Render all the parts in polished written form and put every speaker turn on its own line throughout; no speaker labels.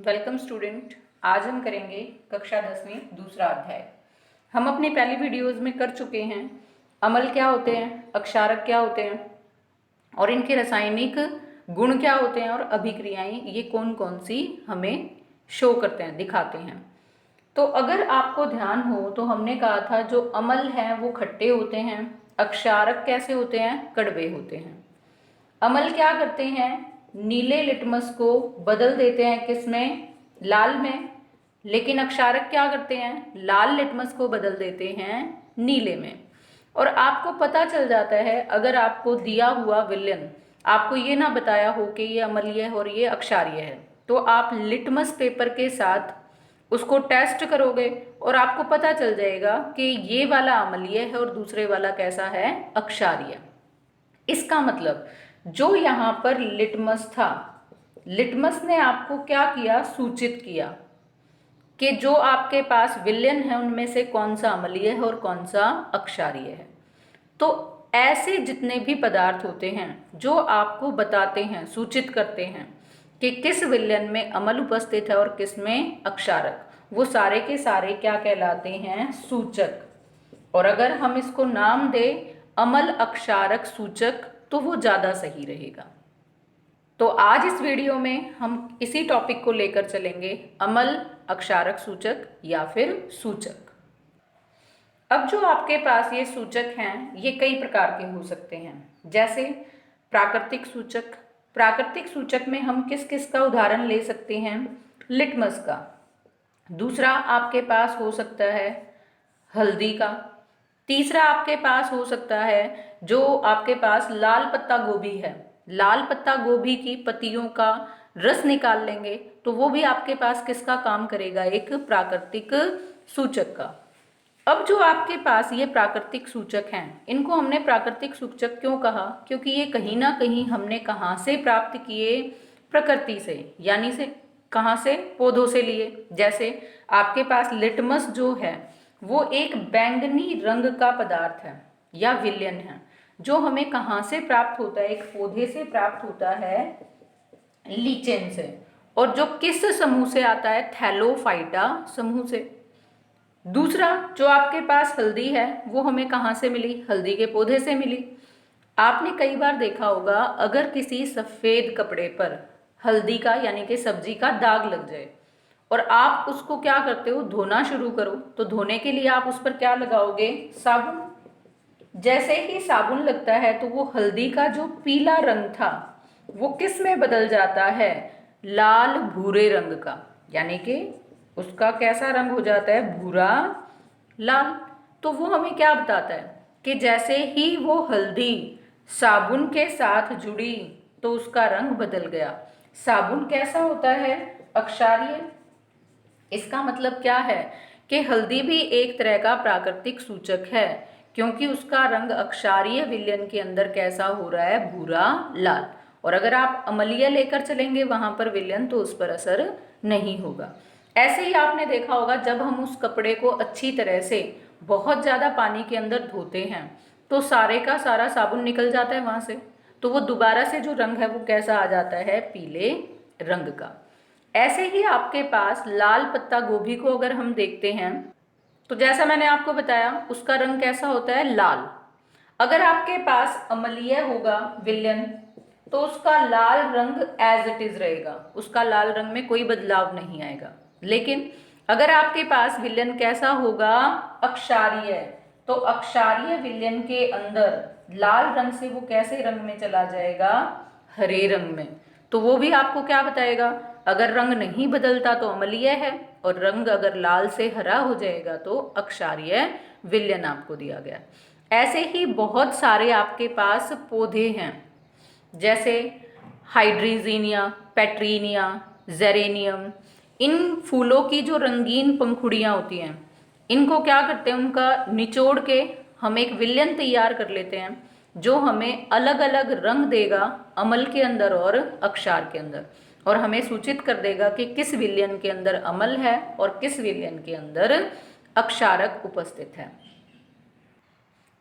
Welcome student. आज हम करेंगे कक्षा 10वीं दूसरा अध्याय। हम अपनी पहली वीडियोस में कर चुके हैं अमल क्या होते हैं, अक्षारक क्या होते हैं और इनके रासायनिक गुण क्या होते हैं और अभिक्रियाएं ये कौन कौन सी हमें शो करते हैं, दिखाते हैं। तो अगर आपको ध्यान हो तो हमने कहा था जो अमल हैं वो खट्टे होते हैं, अक्षारक कैसे होते हैं, कड़वे होते हैं। अमल क्या करते हैं, नीले लिटमस को बदल देते हैं किसमें, लाल में। लेकिन अक्षारक क्या करते हैं, लाल लिटमस को बदल देते हैं नीले में। और आपको पता चल जाता है अगर आपको दिया हुआ विलयन आपको ये ना बताया हो कि ये अम्लीय है और ये अक्षारीय है, तो आप लिटमस पेपर के साथ उसको टेस्ट करोगे और आपको पता चल जाएगा कि ये वाला अम्लीय है और दूसरे वाला कैसा है, अक्षारीय। इसका मतलब जो यहाँ पर लिटमस था, लिटमस ने आपको क्या किया, सूचित किया कि जो आपके पास विलयन है उनमें से कौन सा अम्लीय है और कौन सा अक्षारीय है। तो ऐसे जितने भी पदार्थ होते हैं जो आपको बताते हैं, सूचित करते हैं कि किस विलयन में अम्ल उपस्थित है और किस में अक्षारक, वो सारे के सारे क्या कहलाते हैं, सूचक। और अगर हम इसको नाम दें अमल अक्षारक सूचक तो वो ज़्यादा सही रहेगा। तो आज इस वीडियो में हम इसी टॉपिक को लेकर चलेंगे, अमल अक्षारक सूचक या फिर सूचक। अब जो आपके पास ये सूचक हैं ये कई प्रकार के हो सकते हैं, जैसे प्राकृतिक सूचक। प्राकृतिक सूचक में हम किस किस का उदाहरण ले सकते हैं, लिटमस का। दूसरा आपके पास हो सकता है हल्दी का। तीसरा आपके पास हो सकता है जो आपके पास लाल पत्ता गोभी है, लाल पत्ता गोभी की पत्तियों का रस निकाल लेंगे तो वो भी आपके पास किसका काम करेगा, एक प्राकृतिक सूचक का। अब जो आपके पास ये प्राकृतिक सूचक हैं, इनको हमने प्राकृतिक सूचक क्यों कहा, क्योंकि ये कहीं ना कहीं हमने कहाँ से प्राप्त किए, प्रकृति से, यानी से कहाँ से, पौधों से लिए। जैसे आपके पास लिटमस जो है वो एक बैंगनी रंग का पदार्थ है या विलयन है, जो हमें कहाँ से प्राप्त होता है, एक पौधे से प्राप्त होता है, लीचेन से। और जो किस समूह से आता है, थैलोफाइटा समूह से। दूसरा जो आपके पास हल्दी है वो हमें कहाँ से मिली, हल्दी के पौधे से मिली। आपने कई बार देखा होगा अगर किसी सफ़ेद कपड़े पर हल्दी का यानी कि सब्जी का दाग लग जाए और आप उसको क्या करते हो, धोना शुरू करो, तो धोने के लिए आप उस पर क्या लगाओगे, साबुन। जैसे ही साबुन लगता है तो वो हल्दी का जो पीला रंग था वो किस में बदल जाता है, लाल भूरे रंग का, यानी कि उसका कैसा रंग हो जाता है, भूरा लाल। तो वो हमें क्या बताता है कि जैसे ही वो हल्दी साबुन के साथ जुड़ी तो उसका रंग बदल गया। साबुन कैसा होता है, अक्षारीय। इसका मतलब क्या है कि हल्दी भी एक तरह का प्राकृतिक सूचक है, क्योंकि उसका रंग अक्षारीय विलयन के अंदर कैसा हो रहा है, भूरा लाल। और अगर आप अम्लीय लेकर चलेंगे वहां पर विलयन, तो उस पर असर नहीं होगा। ऐसे ही आपने देखा होगा जब हम उस कपड़े को अच्छी तरह से बहुत ज़्यादा पानी के अंदर धोते हैं तो सारे का सारा साबुन निकल जाता है वहां से, तो वो दोबारा से जो रंग है वो कैसा आ जाता है, पीले रंग का। ऐसे ही आपके पास लाल पत्ता गोभी को अगर हम देखते हैं तो जैसा मैंने आपको बताया उसका रंग कैसा होता है, लाल। अगर आपके पास अम्लीय होगा विलयन तो उसका लाल रंग एज इट इज रहेगा, उसका लाल रंग में कोई बदलाव नहीं आएगा। लेकिन अगर आपके पास विलयन कैसा होगा, अक्षारीय, तो अक्षारीय विलयन के अंदर लाल रंग से वो कैसे रंग में चला जाएगा, हरे रंग में। तो वो भी आपको क्या बताएगा, अगर रंग नहीं बदलता तो अम्लीय है और रंग अगर लाल से हरा हो जाएगा तो अक्षारीय विलयन आपको दिया गया। ऐसे ही बहुत सारे आपके पास पौधे हैं, जैसे हाइड्रीजीनिया, पेट्रीनिया, जेरेनियम। इन फूलों की जो रंगीन पंखुड़ियाँ होती हैं, इनको क्या करते हैं, उनका निचोड़ के हम एक विलयन तैयार कर लेते हैं जो हमें अलग अलग रंग देगा अमल के अंदर और अक्षार के अंदर, और हमें सूचित कर देगा कि किस विलयन के अंदर अमल है और किस विलयन के अंदर अक्षारक उपस्थित है।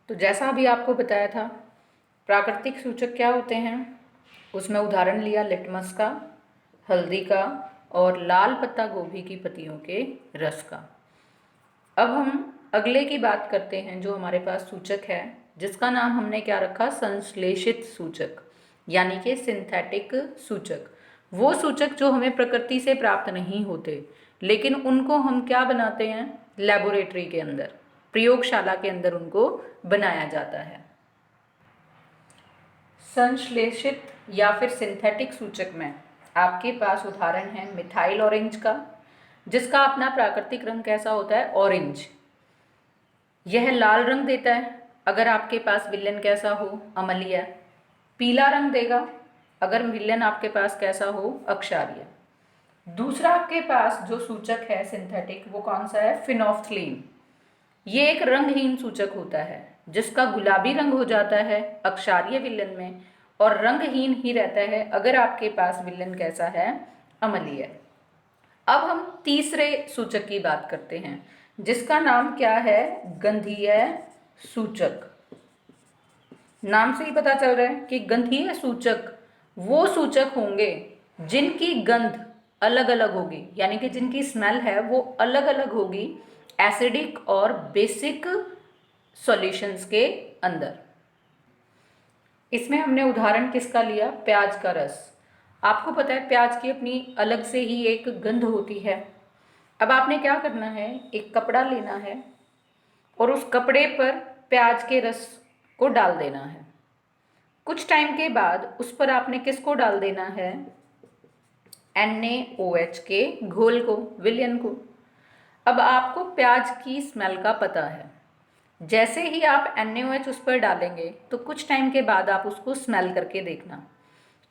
तो जैसा अभी आपको बताया था प्राकृतिक सूचक क्या होते हैं, उसमें उदाहरण लिया लिटमस का, हल्दी का, और लाल पत्ता गोभी की पत्तियों के रस का। अब हम अगले की बात करते हैं जो हमारे पास सूचक है, जिसका नाम हमने क्या रखा, संश्लेषित सूचक, यानी कि सिंथेटिक सूचक। वो सूचक जो हमें प्रकृति से प्राप्त नहीं होते, लेकिन उनको हम क्या बनाते हैं, लेबोरेटरी के अंदर, प्रयोगशाला के अंदर उनको बनाया जाता है। संश्लेषित या फिर सिंथेटिक सूचक में आपके पास उदाहरण है मिथाइल ऑरेंज का, जिसका अपना प्राकृतिक रंग कैसा होता है, ऑरेंज। यह लाल रंग देता है अगर आपके पास विलेन कैसा हो, अम्लीय। पीला रंग देगा अगर विलेन आपके पास कैसा हो, अक्षारीय। दूसरा आपके पास जो सूचक है सिंथेटिक, वो कौन सा है, फिनोल्फ्थलीन। ये एक रंगहीन सूचक होता है जिसका गुलाबी रंग हो जाता है अक्षारीय विलेन में, और रंगहीन ही रहता है अगर आपके पास विलेन कैसा है, अम्लीय। अब हम तीसरे सूचक की बात करते हैं, जिसका नाम क्या है, गंधीय सूचक। नाम से ही पता चल रहा है कि गंधीय सूचक वो सूचक होंगे जिनकी गंध अलग अलग होगी, यानी कि जिनकी स्मेल है वो अलग अलग होगी एसिडिक और बेसिक सॉल्यूशंस के अंदर। इसमें हमने उदाहरण किसका लिया, प्याज का रस। आपको पता है प्याज की अपनी अलग से ही एक गंध होती है। अब आपने क्या करना है, एक कपड़ा लेना है और उस कपड़े पर प्याज के रस को डाल देना है। कुछ टाइम के बाद उस पर आपने किसको डाल देना है, NaOH के घोल को, विलयन को। अब आपको प्याज की स्मेल का पता है, जैसे ही आप NaOH उस पर डालेंगे तो कुछ टाइम के बाद आप उसको स्मेल करके देखना,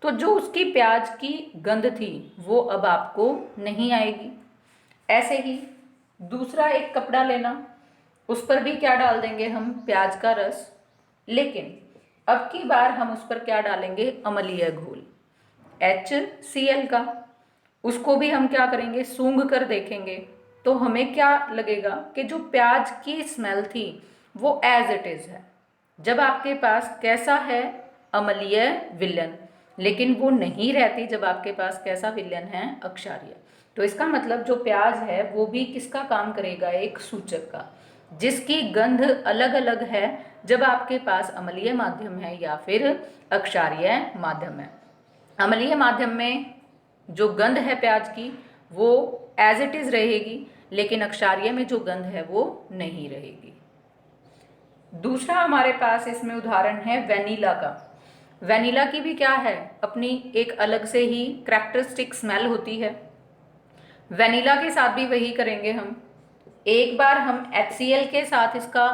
तो जो उसकी प्याज की गंध थी वो अब आपको नहीं आएगी। ऐसे ही दूसरा एक कपड़ा लेना, उस पर भी क्या डाल देंगे हम, प्याज का रस, लेकिन अब की बार हम उस पर क्या डालेंगे, अम्लीय घोल HCl का। उसको भी हम क्या करेंगे, सूंघ कर देखेंगे, तो हमें क्या लगेगा कि जो प्याज की स्मेल थी वो एज इट इज़ है। जब आपके पास कैसा है, अम्लीय विलयन, लेकिन वो नहीं रहती जब आपके पास कैसा विलयन है, अक्षारीय। तो इसका मतलब जो प्याज है वो भी किसका काम करेगा, एक सूचक का, जिसकी गंध अलग अलग है जब आपके पास अम्लीय माध्यम है या फिर अक्षारीय माध्यम है। अम्लीय माध्यम में जो गंध है प्याज की वो एज इट इज़ रहेगी, लेकिन अक्षारीय में जो गंध है वो नहीं रहेगी। दूसरा हमारे पास इसमें उदाहरण है वेनिला का। वेनिला की भी क्या है, अपनी एक अलग से ही कैरेक्टरिस्टिक स्मेल होती है। वेनिला के साथ भी वही करेंगे हम, एक बार हम HCl के साथ इसका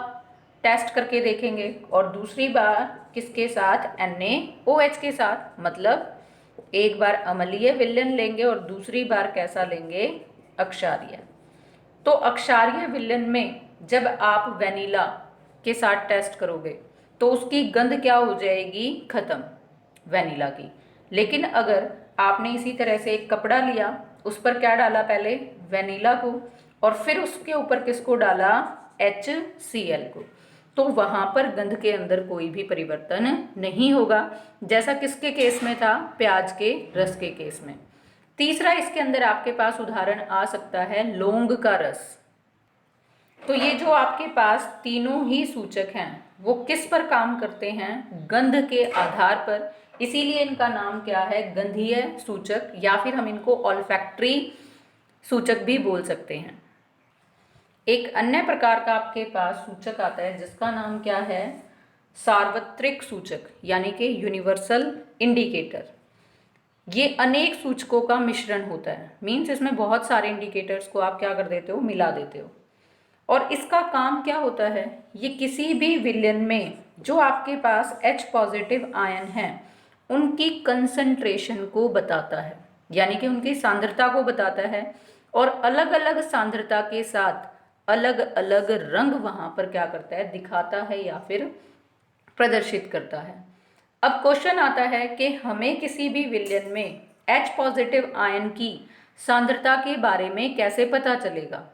टेस्ट करके देखेंगे और दूसरी बार किसके साथ, NaOH के साथ। मतलब एक बार अम्लीय विलयन लेंगे और दूसरी बार कैसा लेंगे, अक्षारीय। तो अक्षारीय विलयन में जब आप वेनिला के साथ टेस्ट करोगे तो उसकी गंध क्या हो जाएगी, खत्म, वेनिला की। लेकिन अगर आपने इसी तरह से एक कपड़ा लिया, उस पर क्या डाला, पहले वेनिला को, और फिर उसके ऊपर किसको डाला, HCl को, तो वहाँ पर गंध के अंदर कोई भी परिवर्तन नहीं होगा, जैसा किसके केस में था, प्याज के रस के केस में। तीसरा इसके अंदर आपके पास उदाहरण आ सकता है लौंग का रस। तो ये जो आपके पास तीनों ही सूचक हैं वो किस पर काम करते हैं, गंध के आधार पर, इसीलिए इनका नाम क्या है, गंधीय सूचक, या फिर हम इनको ऑल्फैक्टरी सूचक भी बोल सकते हैं। एक अन्य प्रकार का आपके पास सूचक आता है जिसका नाम क्या है, सार्वत्रिक सूचक, यानी कि यूनिवर्सल इंडिकेटर। ये अनेक सूचकों का मिश्रण होता है, मीन्स इसमें बहुत सारे इंडिकेटर्स को आप क्या कर देते हो, मिला देते हो। और इसका काम क्या होता है, ये किसी भी विलयन में जो आपके पास H पॉजिटिव आयन है उनकी कंसंट्रेशन को बताता है, यानी कि उनकी सांद्रता को बताता है, और अलग अलग सांद्रता के साथ अलग अलग रंग वहाँ पर क्या करता है, दिखाता है या फिर प्रदर्शित करता है। अब क्वेश्चन आता है कि हमें किसी भी विलयन में H पॉजिटिव आयन की सांद्रता के बारे में कैसे पता चलेगा,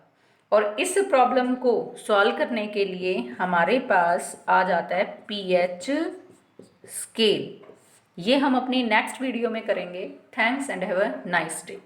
और इस प्रॉब्लम को सॉल्व करने के लिए हमारे पास आ जाता है pH स्केल। ये हम अपनी नेक्स्ट वीडियो में करेंगे। Thanks and have a nice day.